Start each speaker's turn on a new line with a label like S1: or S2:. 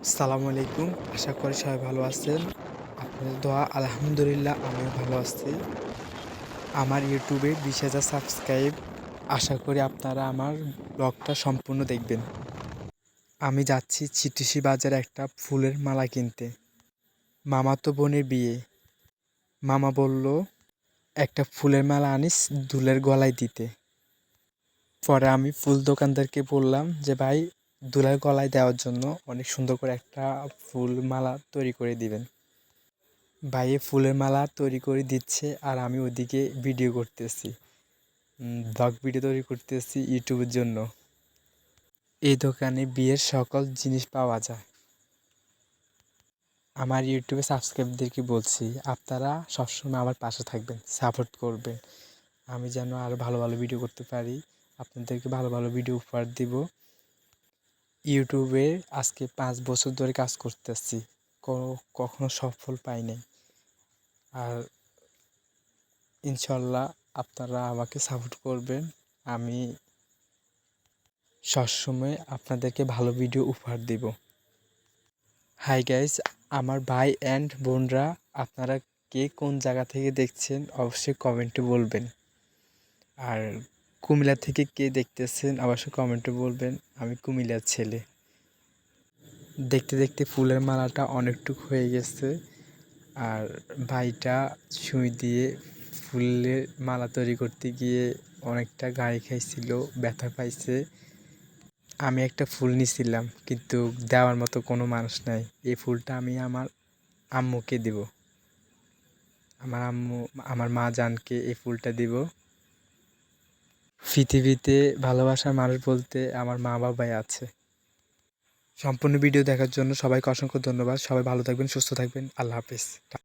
S1: আসসালামু আলাইকুম। আশা করি সবাই ভালো আছেন। আপনাদের দোয়া আলহামদুলিল্লাহ আমিও ভালো আছি। আমার ইউটিউবে ২০,০০০ সাবস্ক্রাইব। আশা করি আপনারা আমার ব্লগটা সম্পূর্ণ দেখবেন। আমি যাচ্ছি চিটুসি বাজারে একটা ফুলের মালা কিনতে। মামাতো বোনের বিয়ে। মামা বলল, "একটা ফুলের মালা আনিস দুলের গলায় দিতে।" পরে আমি ফুল দোকানদারকে বললাম যে, "ভাই, দুলের গলায় দেওয়ার জন্য অনেক সুন্দর করে একটা ফুল মালা তৈরি করে দিবেন।" ভাইয়ে ফুলের মালা তৈরি করে দিচ্ছে আর আমি ওদিকে ভিডিও করতেছি, ব্লগ ভিডিও তৈরি করতেছি ইউটিউবের জন্য। এই দোকানে বিয়ের সকল জিনিস পাওয়া যায়। আমার ইউটিউবে সাবস্ক্রাইবদেরকে বলছি, আপনারা সবসময় আমার পাশে থাকবেন, সাপোর্ট করবেন। আমি যেন আরও ভালো ভালো ভিডিও করতে পারি, আপনাদেরকে ভালো ভালো ভিডিও উপহার দিব। ইউটিউবে আজকে 5 বছর ধরে কাজ করতেছি, কখনো সফল পাই নাই। আর ইনশাল্লাহ আপনারা আমাকে সাপোর্ট করবেন। আমি সবসময় আপনাদেরকে ভালো ভিডিও উপহার দেব। হাই গাইস, আমার ভাই অ্যান্ড বোনরা, আপনারা কে কোন জায়গা থেকে দেখছেন অবশ্যই কমেন্টে বলবেন। আর কুমিল্লা থেকে কে দেখতেছেন অবশ্যই কমেন্টে বলবেন। আমি কুমিল্লার ছেলে। দেখতে দেখতে ফুলের মালাটা অনেকটুকু হয়ে গেছে। আর ভাইটা সুই দিয়ে ফুলের মালা তৈরি করতে গিয়ে অনেকটা গায়ে খাইছিল, ব্যথা পাইছে। আমি একটা ফুল নিছিলাম, কিন্তু দেওয়ার মতো কোনো মানুষ নাই। এই ফুলটা আমি আমার আম্মুকে দিব। আমার আম্মু, আমার মা জানকে এই ফুলটা দিব। পৃথিবীতে ভালোবাসার মানুষ বলতে আমার মা বাবাই আছে। সম্পূর্ণ ভিডিও দেখার জন্য সবাইকে অসংখ্য ধন্যবাদ। সবাই ভালো থাকবেন, সুস্থ থাকবেন। আল্লাহ হাফেজ।